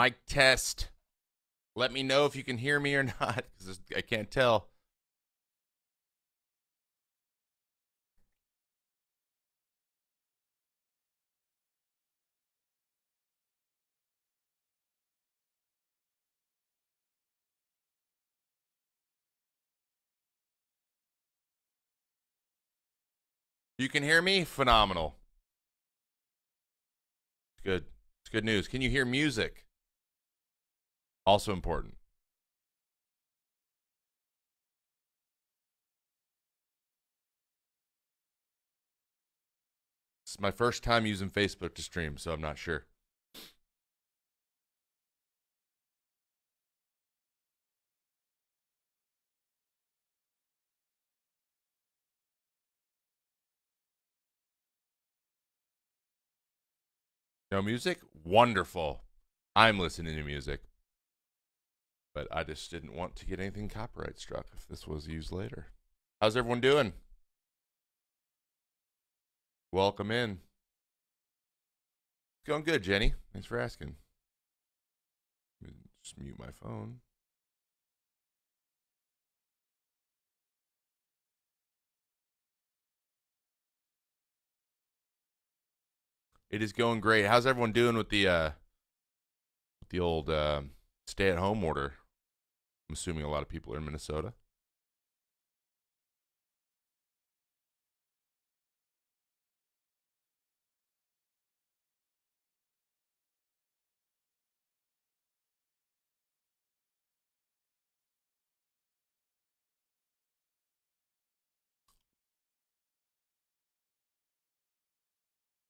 Mic test. Let me know if you can hear me or not, because I can't tell. You can hear me? Phenomenal. Good. It's good news. Can you hear music? Also important. It's my first time using Facebook to stream, so I'm not sure. No music? Wonderful. I'm listening to music. But I just didn't want to get anything copyright struck if this was used later. How's everyone doing? Welcome in. It's going good, Jenny. Thanks for asking. Let me just mute my phone. It is going great. How's everyone doing with the old stay-at-home order? I'm assuming a lot of people are in Minnesota.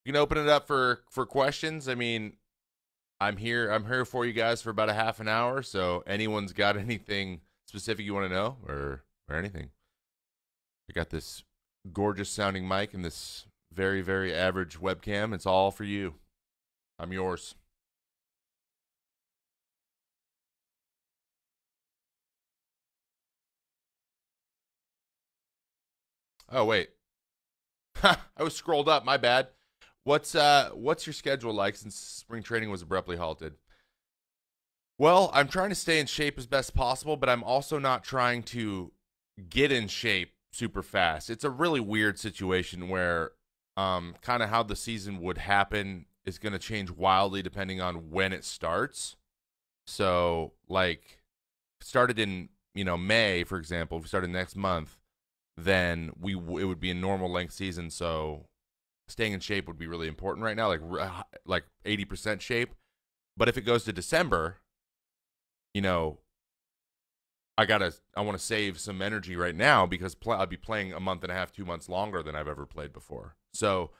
You can open it up for questions. I mean, I'm here for you guys for about a half an hour. So anyone's got anything specific you want to know or anything. I got this gorgeous sounding mic and this very, very average webcam. It's all for you. I'm yours. Oh wait. I was scrolled up, my bad. What's your schedule like since spring training was abruptly halted? Well, I'm trying to stay in shape as best possible, but I'm also not trying to get in shape super fast. It's a really weird situation where kind of how the season would happen is going to change wildly depending on when it starts. So, like started in, May, for example, if we started next month, then it would be a normal length season, so staying in shape would be really important right now, like 80% shape. But if it goes to December, I want to save some energy right now because I'll be playing a month and a half, 2 months longer than I've ever played before. So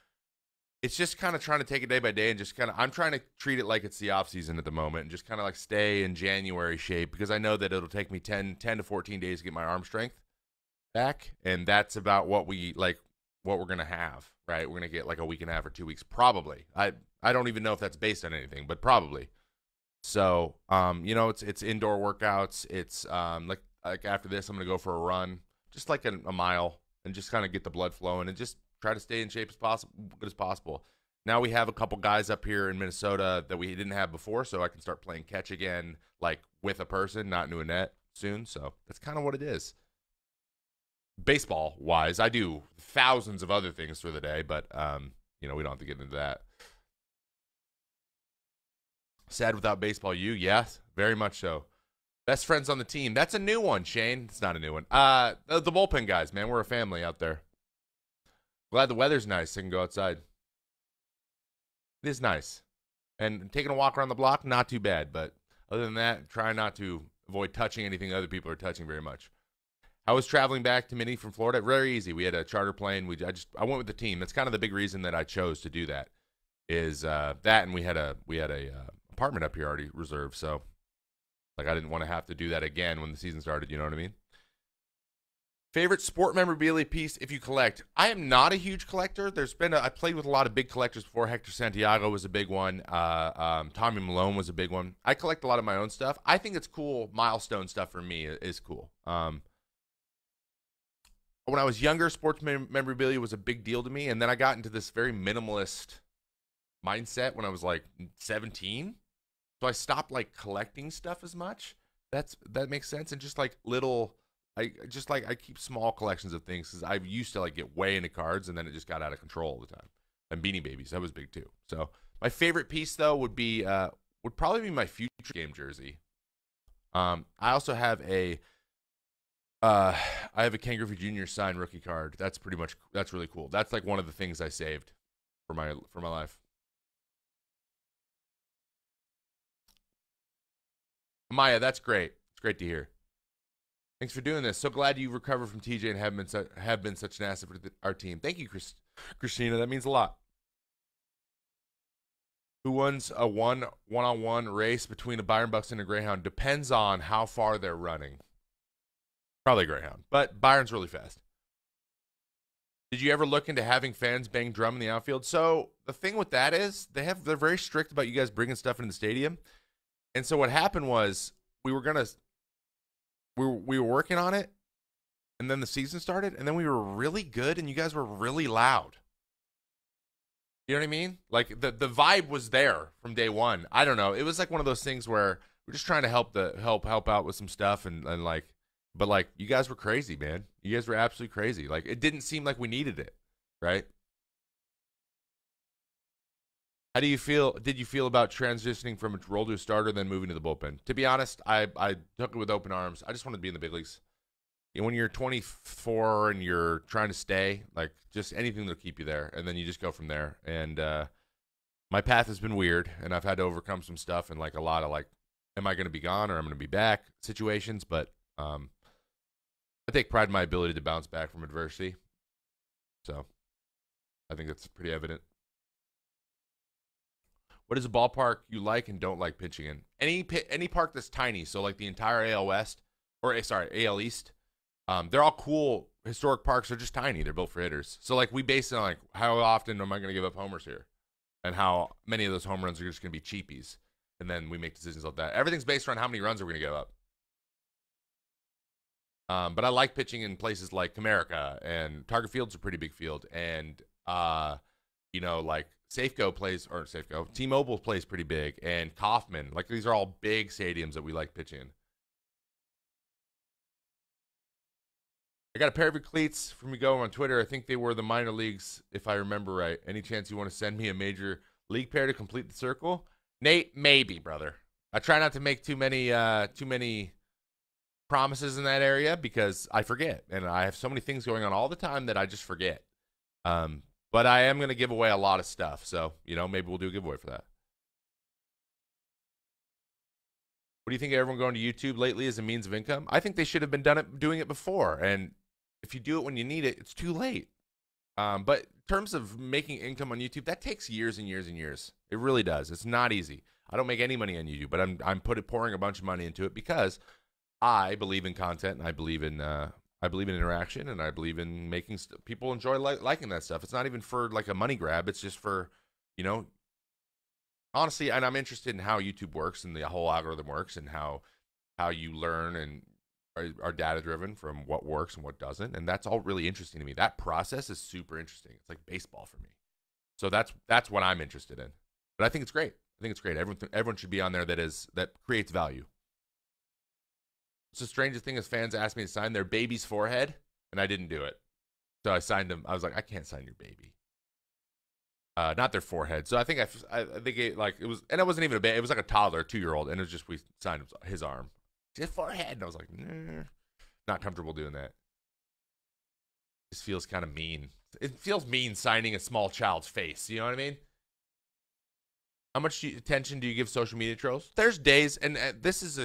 it's just kind of trying to take it day by day and just I'm trying to treat it like it's the off season at the moment and just kind of like stay in January shape because I know that it'll take me 10 to 14 days to get my arm strength back. And that's about what we're going to have, right? We're going to get like a week and a half or 2 weeks, probably. I don't even know if that's based on anything, but probably. So, it's indoor workouts. It's like after this, I'm going to go for a run, just like a mile, and just kind of get the blood flowing and just try to stay in shape as possible, good as possible. Now we have a couple guys up here in Minnesota that we didn't have before, so I can start playing catch again, like with a person, not into a net soon. So that's kind of what it is. Baseball wise, I do thousands of other things for the day, but we don't have to get into that. Sad without baseball, yes, very much so. Best friends on the team. That's a new one, Shane. It's not a new one. The bullpen guys, man. We're a family out there. Glad the weather's nice. I can go outside. It is nice. And taking a walk around the block, not too bad. But other than that, try not to avoid touching anything other people are touching very much. I was traveling back to Minnie from Florida. Very easy. We had a charter plane. I went with the team. That's kind of the big reason that I chose to do that. Is that, and we had a apartment up here already reserved. So, like, I didn't want to have to do that again when the season started. You know what I mean? Favorite sport memorabilia piece if you collect? I am not a huge collector. I played with a lot of big collectors before. Hector Santiago was a big one. Tommy Malone was a big one. I collect a lot of my own stuff. I think it's cool. Milestone stuff for me is cool. When I was younger, sports memorabilia was a big deal to me, and then I got into this very minimalist mindset when I was like 17. So I stopped like collecting stuff as much. That makes sense. And just like little, I keep small collections of things because I used to like get way into cards and then it just got out of control all the time. And Beanie Babies, that was big too. So my favorite piece though would probably be my future game jersey. I also have I have a Ken Griffey Jr. signed rookie card. That's really cool. That's like one of the things I saved for my life. Maya, that's great. It's great to hear. Thanks for doing this. So glad you recovered from TJ and have been such an asset for our team. Thank you, Christina. That means a lot. Who wins a one-on-one race between a Byron Buxton and a Greyhound? Depends on how far they're running. Probably Greyhound, but Byron's really fast. Did you ever look into having fans bang drum in the outfield? So the thing with that is they're very strict about you guys bringing stuff into the stadium. And so what happened was we were working on it, and then the season started, and then we were really good, and you guys were really loud. You know what I mean? Like the vibe was there from day one. I don't know. It was like one of those things where we're just trying to help out with some stuff and like, but like you guys were crazy, man. You guys were absolutely crazy. Like it didn't seem like we needed it, right? How do you feel? Did you feel about transitioning from a role to a starter, then moving to the bullpen? To be honest, I took it with open arms. I just wanted to be in the big leagues. You know, when you're 24 and you're trying to stay, like just anything that'll keep you there, and then you just go from there. And my path has been weird, and I've had to overcome some stuff and like a lot of like, am I going to be gone or I'm going to be back situations. But I take pride in my ability to bounce back from adversity. So I think that's pretty evident. What is a ballpark you like and don't like pitching in? Any park that's tiny, so like the entire AL West, or sorry, AL East. They're all cool historic parks. They're just tiny. They're built for hitters. So like we base it on like how often am I going to give up homers here, and how many of those home runs are just going to be cheapies, and then we make decisions like that. Everything's based around how many runs we're going to give up. But I like pitching in places like Comerica, and Target Field's a pretty big field, and you know, like T-Mobile plays pretty big, and Kauffman. Like these are all big stadiums that we like pitching in. I got a pair of your cleats from you on Twitter. I think they were the minor leagues, if I remember right. Any chance you want to send me a major league pair to complete the circle? Nate, maybe, brother. I try not to make too many promises in that area because I forget, and I have so many things going on all the time that I just forget. But I am going to give away a lot of stuff, so you know maybe we'll do a giveaway for that. What do you think of everyone going to YouTube lately as a means of income? I think they should have been doing it before, and if you do it when you need it, it's too late. But in terms of making income on YouTube, that takes years and years and years. It really does. It's not easy. I don't make any money on YouTube, but I'm pouring a bunch of money into it because I believe in content, and I believe in interaction, and I believe in making people enjoy liking that stuff. It's not even for like a money grab. It's just for, you know, honestly, and I'm interested in how YouTube works and the whole algorithm works and how you learn and are data driven from what works and what doesn't. And that's all really interesting to me. That process is super interesting. It's like baseball for me. So that's what I'm interested in. But I think it's great. Everyone should be on there that creates value. It's the strangest thing is fans asked me to sign their baby's forehead, and I didn't do it. So I signed them. I was like, I can't sign your baby. Not their forehead. So I think it was, and it wasn't even a baby. It was like a toddler, 2-year-old, and it was just we signed his arm, his forehead, and I was like, nah, not comfortable doing that. This feels kind of mean. It feels mean signing a small child's face. You know what I mean? How much attention do you give social media trolls? There's days, and this is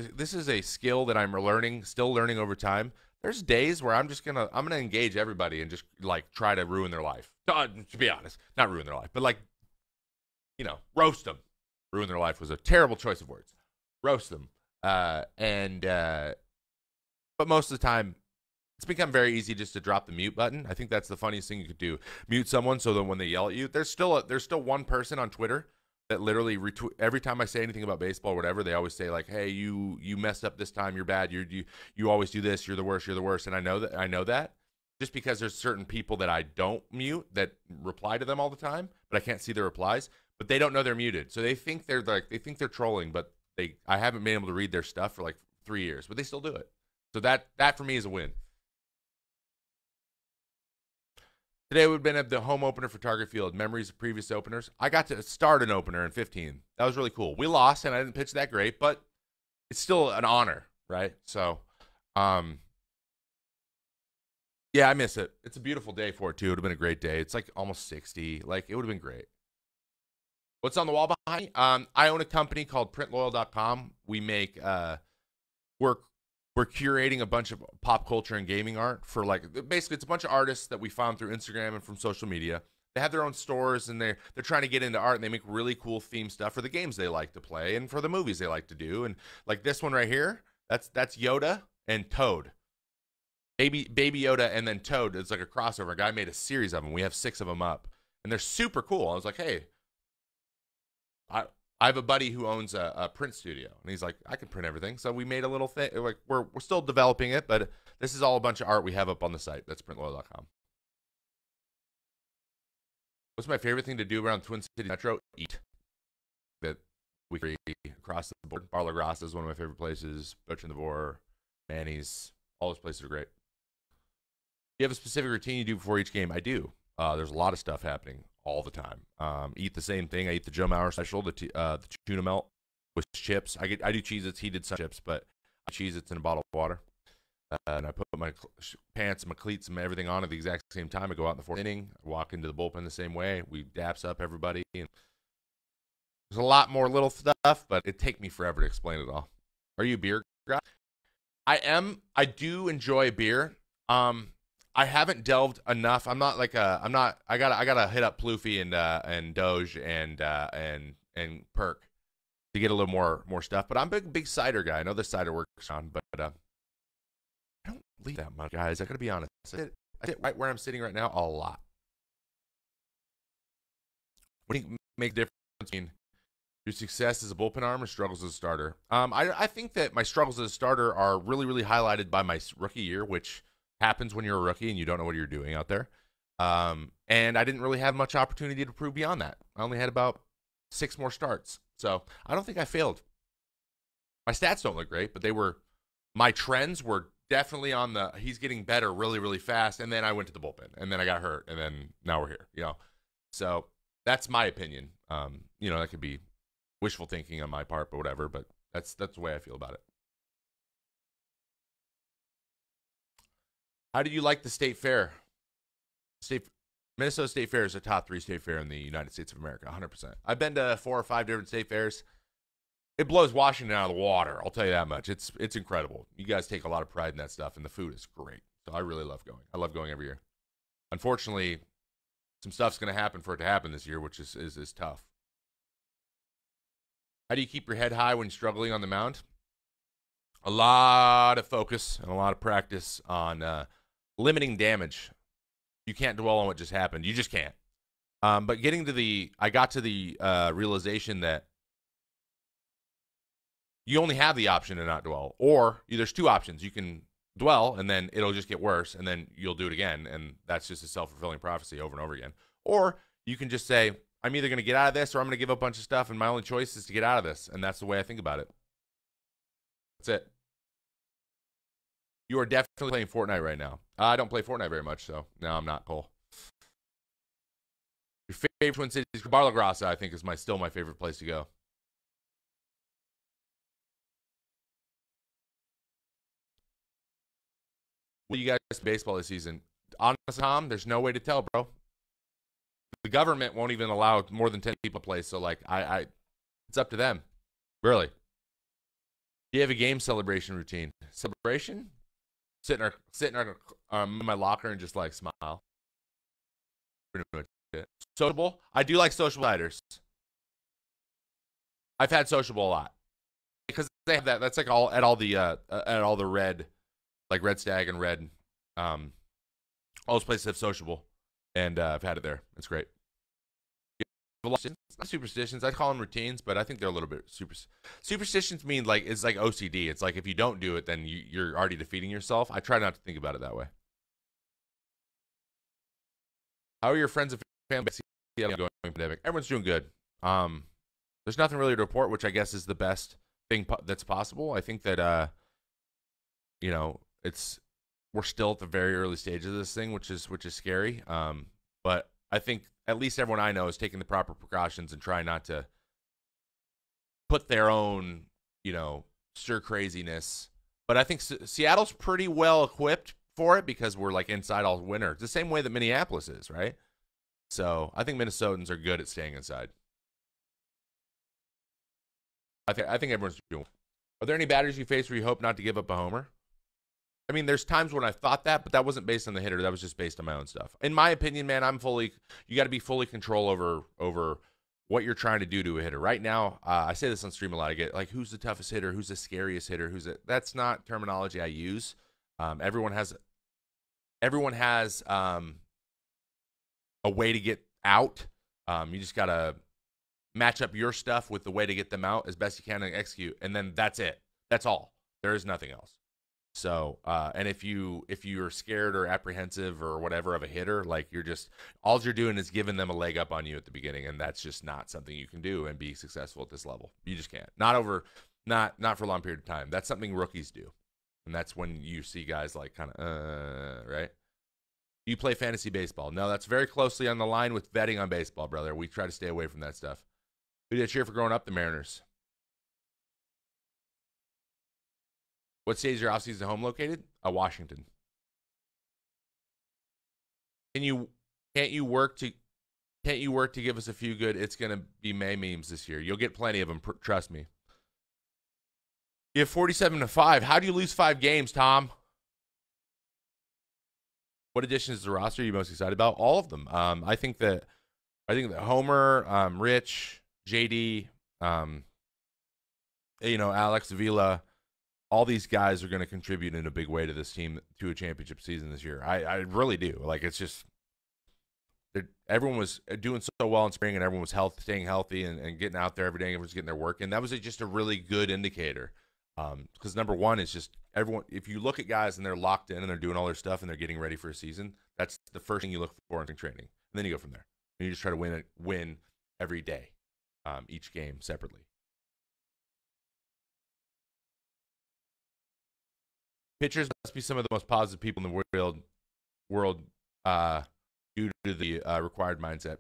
a skill that I'm still learning over time. There's days where I'm gonna engage everybody and just like try to ruin their life. To be honest, not ruin their life, but like, you know, roast them. Ruin their life was a terrible choice of words. Roast them, but most of the time, it's become very easy just to drop the mute button. I think that's the funniest thing you could do. Mute someone so that when they yell at you, there's still one person on Twitter that literally retweet every time I say anything about baseball or whatever. They always say like, "Hey, you messed up this time. You're bad. You always do this. You're the worst. You're the worst." And I know that just because there's certain people that I don't mute that reply to them all the time, but I can't see their replies. But they don't know they're muted, so they think they're trolling. But I haven't been able to read their stuff for like 3 years, but they still do it. So that for me is a win. Today we've been at the home opener for Target Field. Memories of previous openers. I got to start an opener in 15. That was really cool. We lost, and I didn't pitch that great, but it's still an honor, right? So, yeah, I miss it. It's a beautiful day for it, too. It would have been a great day. It's like almost 60. Like, it would have been great. What's on the wall behind me? I own a company called printloyal.com. We make, we're curating a bunch of pop culture and gaming art for, like, basically it's a bunch of artists that we found through Instagram and from social media. They have their own stores, and they're trying to get into art, and they make really cool theme stuff for the games they like to play and for the movies they like to do. And like this one right here, that's Yoda and Toad. Baby Yoda and then Toad. It's like a crossover. A guy made a series of them. We have 6 of them up, and they're super cool. I was like, hey, I have a buddy who owns a print studio, and he's like, I can print everything. So we made a little thing. Like we're still developing it, but this is all a bunch of art we have up on the site. That's printloyal.com. What's my favorite thing to do around Twin City Metro? Eat. That we create across the board. Bar La Grassa is one of my favorite places. Butcher and the Boar, Manny's, all those places are great. Do you have a specific routine you do before each game? I do. There's a lot of stuff happening all the time. Eat the same thing. I eat the Joe Mauer special, the tuna melt with chips. I do Cheez-Its. He did some chips, but I Cheez-Its in a bottle of water. And I put my pants and my cleats and everything on at the exact same time. I go out in the 4th inning. I walk into the bullpen the same way. We daps up everybody. And there's a lot more little stuff, but it'd take me forever to explain it all. Are you a beer guy? I am. I do enjoy beer. I haven't delved enough. I'm not like a. I'm not. I gotta hit up Plouffe and Doge and Perk to get a little more stuff. But I'm a big cider guy. I know the cider works on, but I don't leave that much, guys. I gotta be honest. I sit right where I'm sitting right now a lot. What do you make a difference between your success as a bullpen arm or struggles as a starter? I think that my struggles as a starter are really, really highlighted by my rookie year, which happens when you're a rookie and you don't know what you're doing out there. And I didn't really have much opportunity to prove beyond that. I only had about 6 more starts. So I don't think I failed. My stats don't look great, but my trends were definitely on the, he's getting better really, really fast. And then I went to the bullpen, and then I got hurt, and then now we're here, So that's my opinion. That could be wishful thinking on my part, but whatever. But that's the way I feel about it. How do you like the state fair? Minnesota State Fair is a top 3 state fair in the United States of America, 100%. I've been to 4 or 5 different state fairs. It blows Washington out of the water, I'll tell you that much. It's incredible. You guys take a lot of pride in that stuff, and the food is great. So I really love going. I love going every year. Unfortunately, some stuff's going to happen for it to happen this year, which is tough. How do you keep your head high when struggling on the mound? A lot of focus and a lot of practice on limiting damage. You can't dwell on what just happened. You just can't. But I got to the realization that you only have the option to not dwell. Or there's 2 options. You can dwell, and then it'll just get worse, and then you'll do it again, and that's just a self-fulfilling prophecy over and over again. Or you can just say, I'm either going to get out of this, or I'm going to give up a bunch of stuff, and my only choice is to get out of this, and that's the way I think about it. That's it. You are definitely playing Fortnite right now. I don't play Fortnite very much, so no, I'm not, Cole. Your favorite Twin Cities? Bar La Grassa, I think, is still my favorite place to go. What do you guys baseball this season? Honestly, Tom, there's no way to tell, bro. The government won't even allow more than 10 people to play, so like it's up to them. Really. Do you have a game celebration routine? Celebration? Sit in my locker and just like smile. Sociable? I do like social sliders. I've had sociable a lot because they have that. That's like all the red, like Red Stag and Red. All those places have sociable, and I've had it there. It's great. It's not superstitions. I'd call them routines, but I think they're a little bit superstitions mean like it's like OCD. It's like if you don't do it, then you're already defeating yourself. I try not to think about it that way. How are your friends and family going pandemic? Everyone's doing good. There's nothing really to report, which I guess is the best think that's possible. I think that you know, we're still at the very early stages of this thing, which is scary. But I think at least everyone I know is taking the proper precautions and trying not to put their own, you know, stir craziness. But I think Seattle's pretty well equipped for it because we're like inside all winter. It's the same way that Minneapolis is, right? So I think Minnesotans are good at staying inside. I think everyone's doing. Are there any batters you face where you hope not to give up a homer? I mean, there's times when I've thought that, but that wasn't based on the hitter. That was just based on my own stuff. In my opinion, man, you got to be fully control over what you're trying to do to a hitter. Right now, I say this on stream a lot. I get like, who's the toughest hitter? Who's the scariest hitter? That's not terminology I use. Everyone has a way to get out. You just got to match up your stuff with the way to get them out as best you can and execute. And then that's it. That's all. There is nothing else. So, and if you're scared or apprehensive or whatever of a hitter, like all you're doing is giving them a leg up on you at the beginning, and that's just not something you can do and be successful at this level. You just can't. Not for a long period of time. That's something rookies do, and that's when you see guys like kind of right. Do you play fantasy baseball? No, that's very closely on the line with betting on baseball, brother. We try to stay away from that stuff. Who did you cheer for growing up? The Mariners. What state is your offseason home located? Washington. Can't you work to give us a few good It's Gonna Be May memes this year? You'll get plenty of them, trust me. You have 47-5. How do you lose 5 games, Tom? What additions to the roster are you most excited about? All of them. I think that Homer, Rich, JD, Alex Avila, all these guys are going to contribute in a big way to this team to a championship season this year. I really do. Like, it's just everyone was doing so well in spring, and everyone was staying healthy and getting out there every day. Everyone's getting their work, and that was just a really good indicator. Because number one is just everyone. If you look at guys and they're locked in and they're doing all their stuff and they're getting ready for a season, that's the first thing you look for in training, and then you go from there. And you just try to win every day, each game separately. Pitchers must be some of the most positive people in the world due to the required mindset.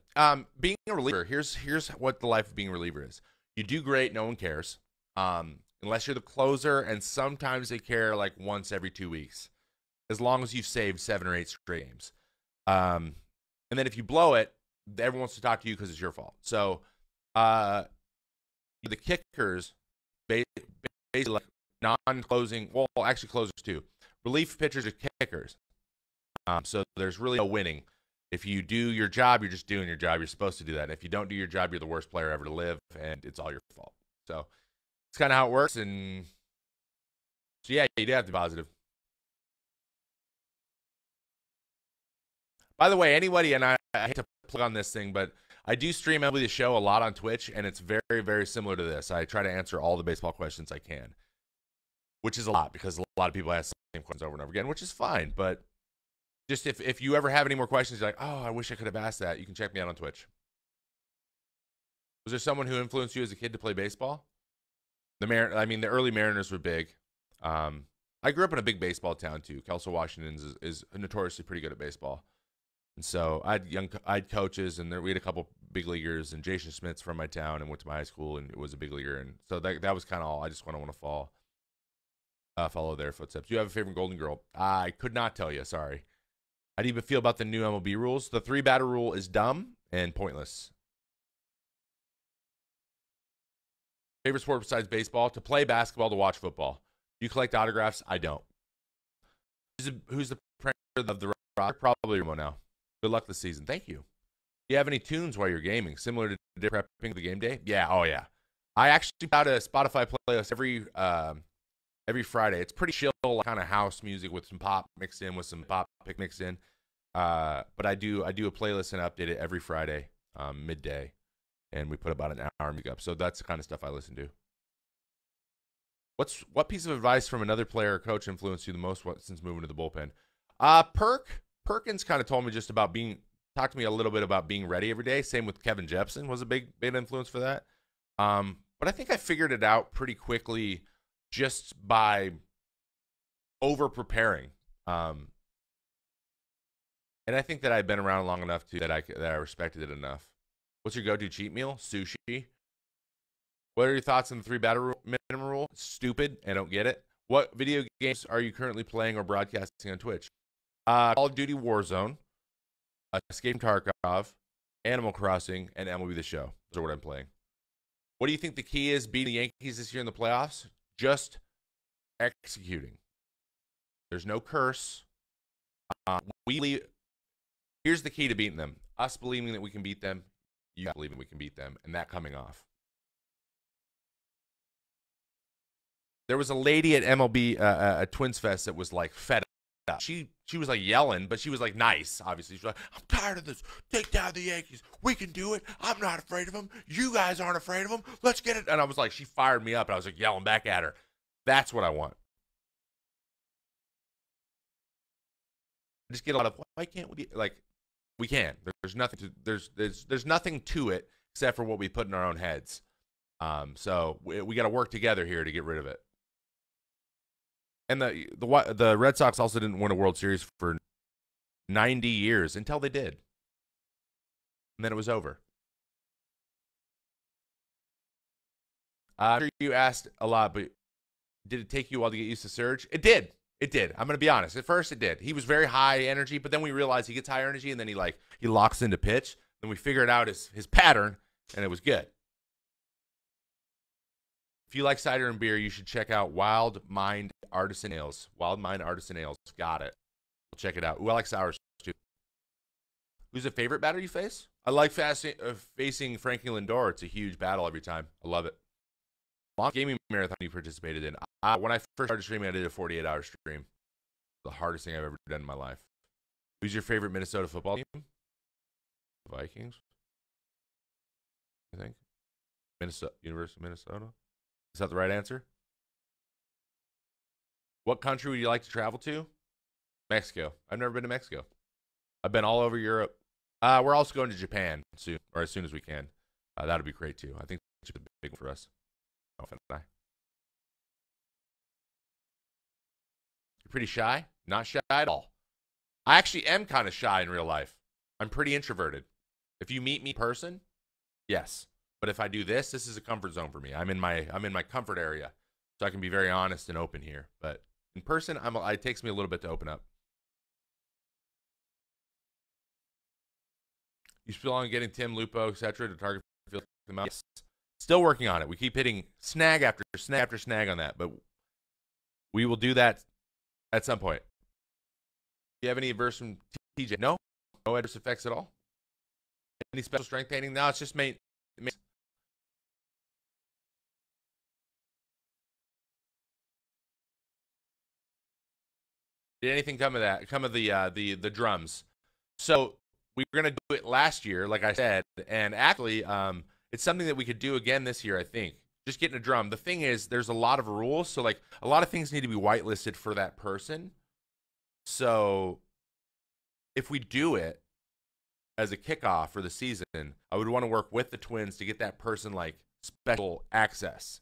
Being a reliever, here's what the life of being a reliever is. You do great, no one cares. Unless you're the closer, and sometimes they care like once every 2 weeks, as long as you've saved 7 or 8 straight games. And then if you blow it, everyone wants to talk to you because it's your fault. So the kickers, basically like non-closing, well, actually closers too. Relief pitchers are kickers. So there's really no winning. If you do your job, you're just doing your job. You're supposed to do that. And if you don't do your job, you're the worst player ever to live, and it's all your fault. So it's kind of how it works. And so, yeah, you do have to be positive. By the way, anybody, and I hate to plug on this thing, but I do stream the show a lot on Twitch, and it's very, very similar to this. I try to answer all the baseball questions I can, which is a lot because a lot of people ask the same questions over and over again, which is fine. But just if you ever have any more questions, you're like, oh, I wish I could have asked that, you can check me out on Twitch. Was there someone who influenced you as a kid to play baseball? The early Mariners were big. I grew up in a big baseball town too. Kelso, Washington is notoriously pretty good at baseball. And so I had coaches, and we had a couple big leaguers, and Jason Smith's from my town and went to my high school and was a big leaguer. And so that was kind of all. I just want to follow their footsteps. Do you have a favorite Golden Girl? I could not tell you. Sorry. How do you feel about the new MLB rules? The 3-batter rule is dumb and pointless. Favorite sport besides baseball? To play basketball, to watch football. Do you collect autographs? I don't. Who's the premier of the rock? Probably Remo now. Good luck this season. Thank you. Do you have any tunes while you're gaming, similar to prepping the game day? Yeah. Oh, yeah. I actually put out a Spotify playlist every Friday. It's pretty chill, kind of house music with some pop mixed in, with some pop pick mixed in. But I do a playlist and update it every Friday, midday, and we put about an hour music up. So that's the kind of stuff I listen to. What piece of advice from another player or coach influenced you the most since moving to the bullpen? Perkins kind of told me just about talked to me a little bit about being ready every day. Same with Kevin Jepson was a big influence for that. But I think I figured it out pretty quickly just by over preparing. And I think that I've been around long enough that I respected it enough. What's your go-to cheat meal? Sushi. What are your thoughts on the 3 battle minimum rule? It's stupid. I don't get it. What video games are you currently playing or broadcasting on Twitch? Call of Duty Warzone, Escape from Tarkov, Animal Crossing, and MLB The Show. Those are what I'm playing. What do you think the key is beating the Yankees this year in the playoffs? Just executing. There's no curse. Here's the key to beating them. Us believing that we can beat them, you believing we can beat them, and that coming off. There was a lady at MLB at Twins Fest that was like fed up. She was like yelling, but she was like nice, obviously. She's like, I'm tired of this. Take down the Yankees. We can do it. I'm not afraid of them. You guys aren't afraid of them. Let's get it. And I was like, she fired me up, and I was like yelling back at her. That's what I want. I just get a lot of, why can't we be like, we can. There's nothing to there's nothing to it except for what we put in our own heads. So we got to work together here to get rid of it. And the Red Sox also didn't win a World Series for 90 years until they did. And then it was over. I'm sure you asked a lot, but did it take you a while to get used to Surge? It did. It did. I'm going to be honest. At first, it did. He was very high energy, but then we realized he gets high energy, and then he locks into pitch. Then we figured out his pattern, and it was good. If you like cider and beer, you should check out Wild Mind Artisan Ales. Wild Mind Artisan Ales. Got it. We'll check it out. Ooh, I like sours, too. Who's a favorite batter you face? I like facing Frankie Lindor. It's a huge battle every time. I love it. Long gaming marathon you participated in. When I first started streaming, I did a 48-hour stream. The hardest thing I've ever done in my life. Who's your favorite Minnesota football team? Vikings, I think. University of Minnesota. Is that the right answer? What country would you like to travel to? Mexico. I've never been to Mexico. I've been all over Europe. We're also going to Japan soon, or as soon as we can. That would be great too. I think it's a big one for us. You're pretty shy? Not shy at all. I actually am kind of shy in real life. I'm pretty introverted. If you meet me in person, yes. But if I do this is a comfort zone for me. I'm in my comfort area, so I can be very honest and open here. But in person, it takes me a little bit to open up. You still on getting Tim, Lupo, etc. to target them out? Yes. Still working on it. We keep hitting snag after snag after snag on that, but we will do that at some point. Do you have any adverse from TJ? No adverse effects at all. Any special strength painting? No, it's just made. Did anything come of that? Come of the drums? So we were gonna do it last year, like I said, and actually, it's something that we could do again this year. I think just getting a drum. The thing is, there's a lot of rules, so like a lot of things need to be whitelisted for that person. So if we do it as a kickoff for the season, I would want to work with the Twins to get that person like special access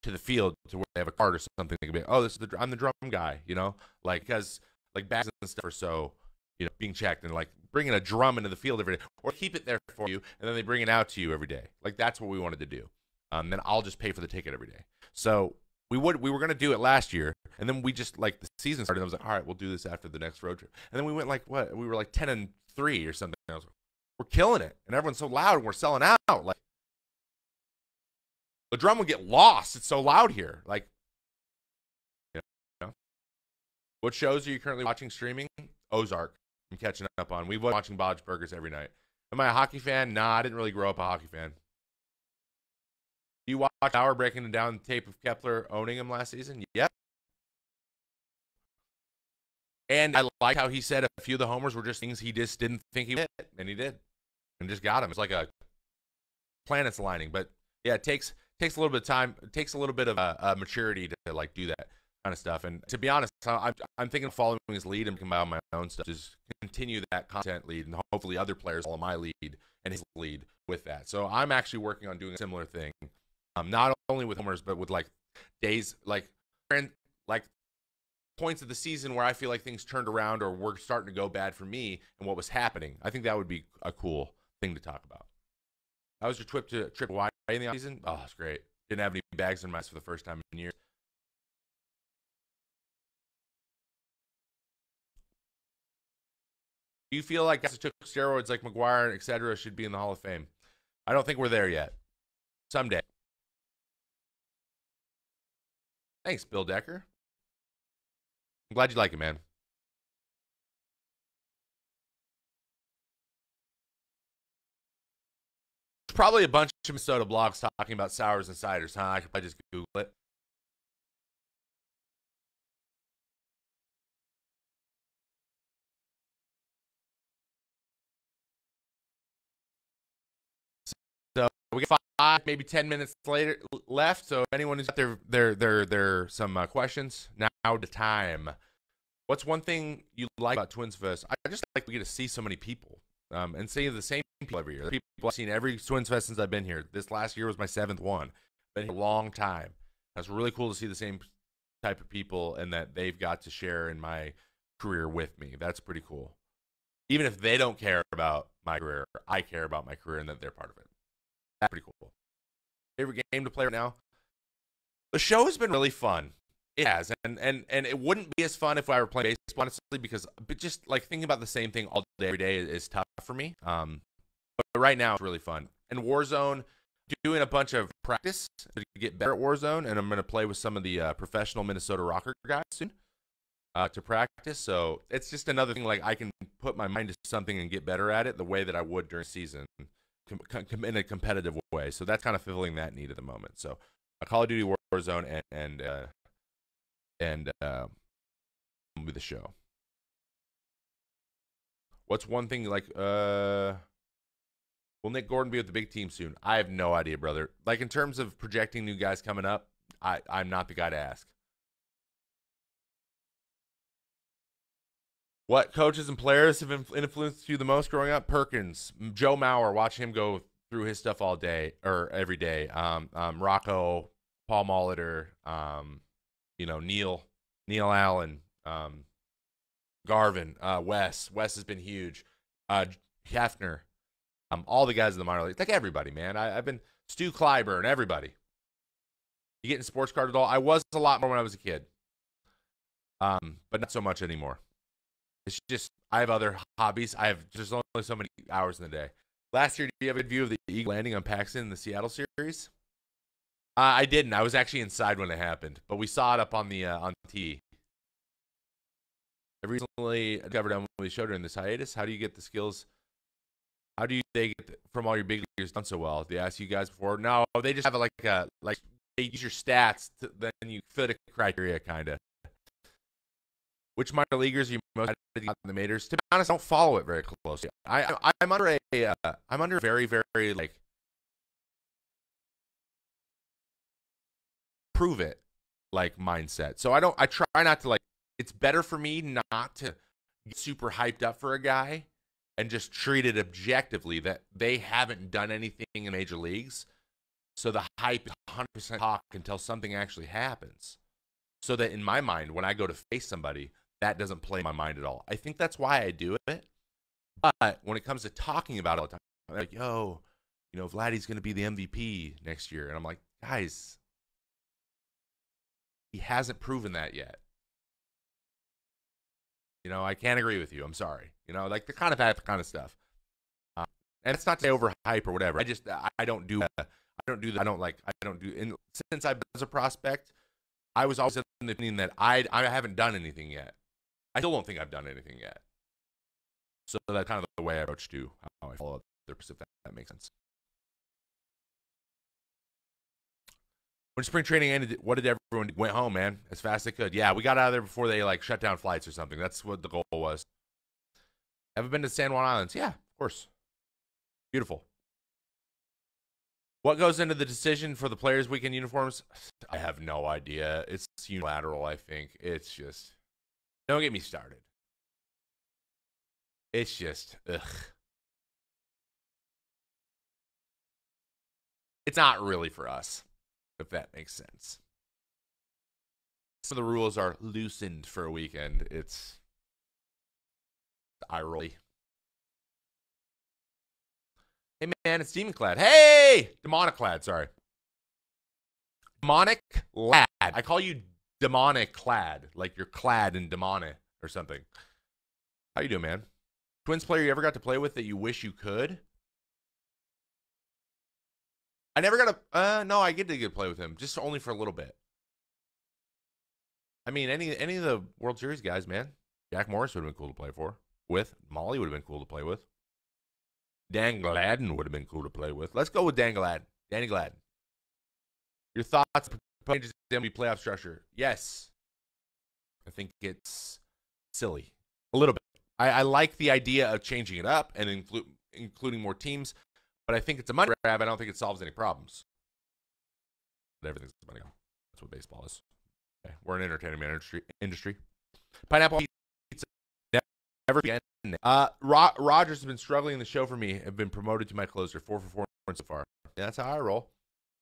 to the field to where they have a card or something. They can be, oh, I'm the drum guy, you know, like because like bags and stuff are so, you know, being checked, and like bringing a drum into the field every day, or keep it there for you and then they bring it out to you every day. Like that's what we wanted to do. Then I'll just pay for the ticket every day. So we were going to do it last year, and then we just like the season started. And I was like, all right, we'll do this after the next road trip. And then we went like what? We were like 10-3 or something. I was like, we're killing it, and everyone's so loud, and we're selling out. Like the drum would get lost. It's so loud here. Like, you know. What shows are you currently watching streaming? Ozark. I'm catching up on. We've been watching Bob's Burgers every night. Am I a hockey fan? Nah, I didn't really grow up a hockey fan. Do you watch Hour breaking down the tape of Kepler owning him last season? Yep. And I like how he said a few of the homers were just things he just didn't think he would hit, and he did. And just got him. It's like a planets aligning. But yeah, it takes a little bit of time. It takes a little bit of maturity to like do that kind of stuff. And to be honest, I'm thinking of following his lead and making my own stuff. Just continue that content lead, and hopefully other players follow my lead and his lead with that. So I'm actually working on doing a similar thing. Not only with homers, but with like days, like points of the season where I feel like things turned around or were starting to go bad for me and what was happening. I think that would be a cool thing to talk about. How was your trip to Hawaii in the offseason? Oh, it's great. Didn't have any bags in my house for the first time in years. Do you feel like guys who took steroids like McGuire, et cetera, should be in the Hall of Fame? I don't think we're there yet. Someday. Thanks, Bill Decker. I'm glad you like it, man. There's probably a bunch of Minnesota blogs talking about sours and ciders, huh? I could probably just Google it. So we got 5, maybe 10 minutes later left. So if anyone who's got their some questions, now the time. What's one thing you like about Twins Fest? I just like we get to see so many people and see the same people every year. The people I've seen every Twins Fest since I've been here. This last year was my 7th one. Been here a long time. That's really cool to see the same type of people and that they've got to share in my career with me. That's pretty cool. Even if they don't care about my career, I care about my career and that they're part of it. That's pretty cool. Favorite game to play right now? The show has been really fun. It has, and it wouldn't be as fun if I were playing baseball, honestly, because just like thinking about the same thing all day, every day is tough for me. But right now it's really fun. And Warzone, doing a bunch of practice to get better at Warzone, and I'm going to play with some of the professional Minnesota Rocker guys soon to practice. So it's just another thing, like I can put my mind to something and get better at it the way that I would during season in a competitive way. So that's kind of filling that need at the moment. So Call of Duty Warzone and with the show. What's one thing like will Nick Gordon be with the big team soon? I have no idea, brother. Like in terms of projecting new guys coming up, I'm not the guy to ask. What coaches and players have influenced you the most growing up? Perkins, Joe Mauer, watch him go through his stuff all day or every day. Rocco, Paul Molitor, Neil Allen, Garvin, Wes. Wes has been huge. Hefner, all the guys in the minor league, like everybody, man. I've been Stu Clyburn, everybody. You get in sports cards at all? I was a lot more when I was a kid, but not so much anymore. It's just I have other hobbies. I have just only so many hours in the day. Last year, do you have a view of the Eagle landing on Paxton in the Seattle series? I didn't. I was actually inside when it happened, but we saw it up on the on TV. I recently discovered Emily showed her in this hiatus. How do you get the skills? How do they get from all your big leaguers done so well? They asked you guys before. No, they just have like they use your stats. Then you fit a criteria, kind of. Which minor leaguers are you most excited in the majors? To be honest, I don't follow it very closely. I'm under I'm under very like prove it like mindset. So I try not to like. It's better for me not to get super hyped up for a guy and just treat it objectively that they haven't done anything in major leagues. So the hype is 100% talk until something actually happens. So that in my mind, when I go to face somebody, that doesn't play in my mind at all. I think that's why I do it. But when it comes to talking about it all the time, I'm like, yo, Vladdy's going to be the MVP next year. And I'm like, guys, he hasn't proven that yet. I can't agree with you. I'm sorry. Like the kind of stuff. And it's not to say overhype or whatever. I don't do since I've been as a prospect, I was always in the opinion that I haven't done anything yet. I still don't think I've done anything yet. So that's kind of the way I approach to how I follow others, if that makes sense. When spring training ended, what did everyone do? Went home, man, as fast as they could. Yeah, we got out of there before they like shut down flights or something. That's what the goal was. Ever been to San Juan Islands? Yeah, of course. Beautiful. What goes into the decision for the players' weekend uniforms? I have no idea. It's unilateral, I think. It's just, don't get me started. It's just, ugh. It's not really for us. if that makes sense. Some of the rules are loosened for a weekend. It's eye rolly. Hey man, it's Demon Clad. Hey! Demonic Clad, sorry. Demonic Lad. I call you Demonic Clad, like you're clad in demonic or something. How you doing, man? Twins player you ever got to play with that you wish you could? I never got to, no, I get to play with him, just only for a little bit. I mean, any of the World Series guys, man. Jack Morris would have been cool to play with. Molly would have been cool to play with. Dan Gladden would have been cool to play with. Let's go with Dan Gladden. Danny Gladden. Your thoughts on changes in the playoff structure? Yes. I think it's silly. A little bit. I like the idea of changing it up and including more teams, but I think it's a money grab. I don't think it solves any problems. But everything's money. That's what baseball is. Okay. We're an entertainment industry. Pineapple pizza. Never again. Rogers has been struggling in the show for me. I've been promoted to my closer. 4 for 4 so far. Yeah, that's how I roll.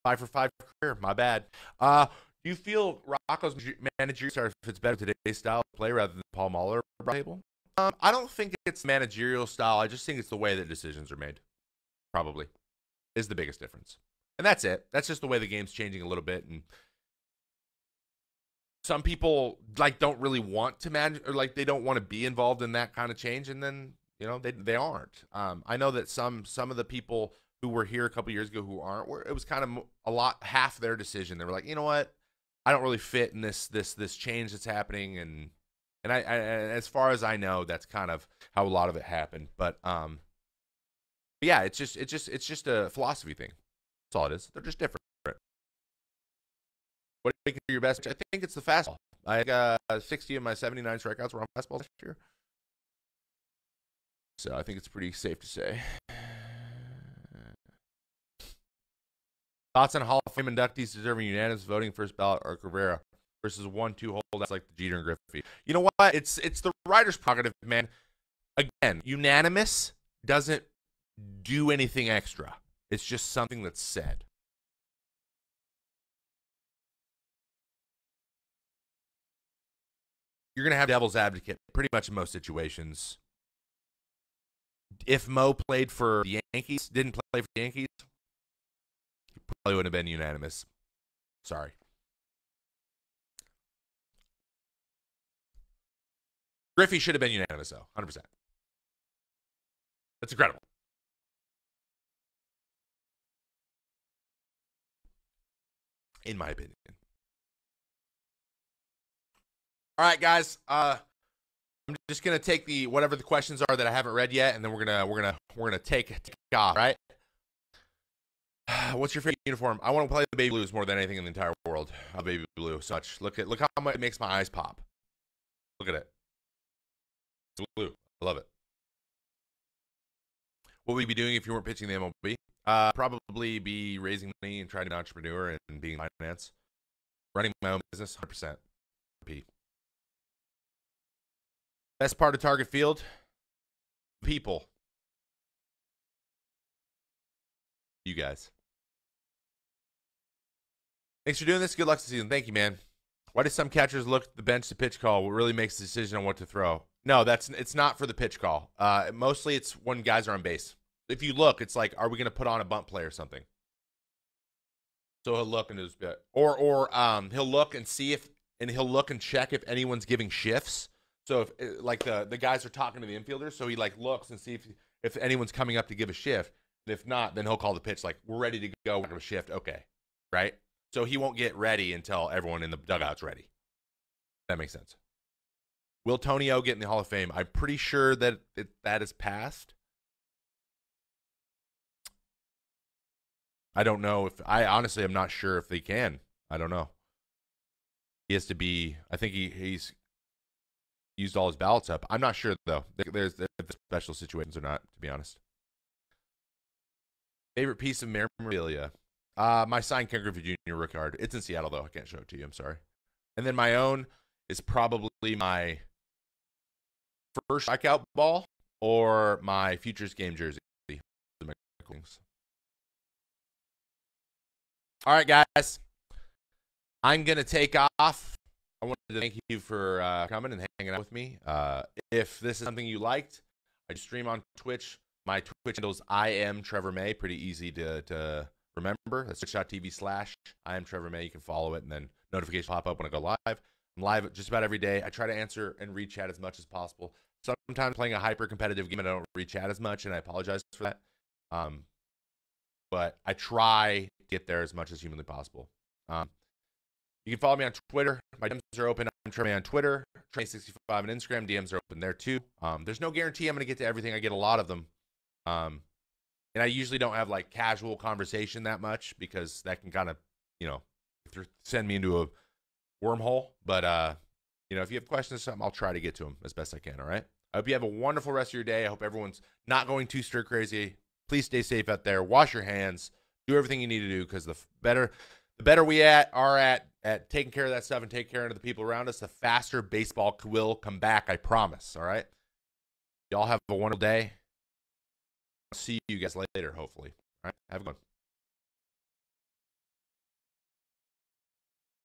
5 for 5 career. My bad. Do you feel Rocco's managerial if it's better today's style of play rather than Paul Muller table? I don't think it's managerial style. I just think it's the way that decisions are made. Probably is the biggest difference. And that's it. That's just the way the game's changing a little bit. And some people don't really want to manage, or they don't want to be involved in that kind of change. And then, they aren't. I know that some of the people who were here a couple years ago who aren't, it was kind of half their decision. They were like, you know what? I don't really fit in this change that's happening. And as far as I know, that's kind of how a lot of it happened. But yeah, it's just a philosophy thing. That's all it is. They're just different. What do you think are your best? I think it's the fastball. I got 60 of my 79 strikeouts were on fastball last year. So I think it's pretty safe to say. Thoughts on Hall of Fame inductees deserving unanimous voting first ballot or Cabrera versus 1-2 holdouts like the Jeter and Griffey? You know what? It's the writer's prerogative, man. Again, unanimous doesn't do anything extra. It's just something that's said. You're going to have devil's advocate pretty much in most situations. If Mo played for the Yankees, didn't play for the Yankees, he probably wouldn't have been unanimous. Sorry. Griffey should have been unanimous, though. 100%. That's incredible. In my opinion. All right, guys. I'm just gonna take whatever the questions are that I haven't read yet, and then we're gonna take off. Right? What's your favorite uniform? I want to play the baby blues more than anything in the entire world. Baby blue, such. Look how much it makes my eyes pop. Look at it. It's blue. I love it. What would you be doing if you weren't pitching the MLB? Probably be raising money and trying to be an entrepreneur and being in finance, running my own business. 100%. Best part of target field? People. You guys. Thanks for doing this. Good luck this season. Thank you, man. Why do some catchers look at the bench to pitch call? What really makes the decision on what to throw? No, it's not for the pitch call. Mostly it's when guys are on base. If you look, it's like, are we going to put on a bunt play or something? So he'll look and or he'll look and see he'll look and check if anyone's giving shifts. So if the guys are talking to the infielders, so he looks and see if anyone's coming up to give a shift. And if not, then he'll call the pitch we're ready to go. We're going to shift. Okay, right? So he won't get ready until everyone in the dugout's ready. That makes sense. Will Tonio get in the Hall of Fame? I'm pretty sure that that is passed. I don't know honestly, I'm not sure if they can. I don't know. He has to be, I think he's used all his ballots up. I'm not sure, though. There's special situations or not, to be honest. Favorite piece of memorabilia? My signed Ken Griffey Jr. rookie card. It's in Seattle, though. I can't show it to you. I'm sorry. And then my own is probably my first strikeout ball or my Futures game jersey. All right, guys. I'm going to take off. I wanted to thank you for coming and hanging out with me. If this is something you liked, I stream on Twitch. My Twitch handle is I am Trevor May. Pretty easy to remember. That's twitch.tv/I am Trevor May. You can follow it, and then notifications pop up when I go live. I'm live just about every day. I try to answer and read chat as much as possible. Sometimes playing a hyper competitive game, I don't read chat as much, and I apologize for that. But I try to get there as much as humanly possible. You can follow me on Twitter. My DMs are open. I'm Trevor May on Twitter. Trey65 on Instagram. DMs are open there too. There's no guarantee I'm going to get to everything. I get a lot of them. And I usually don't have like casual conversation that much because that can kind of, send me into a wormhole. But, if you have questions or something, I'll try to get to them as best I can. All right. I hope you have a wonderful rest of your day. I hope everyone's not going too stir crazy. Please stay safe out there. Wash your hands. Do everything you need to do because the better we are at taking care of that stuff and taking care of the people around us, the faster baseball will come back. I promise. All right. Y'all have a wonderful day. See you guys later, hopefully. All right. Have a good one.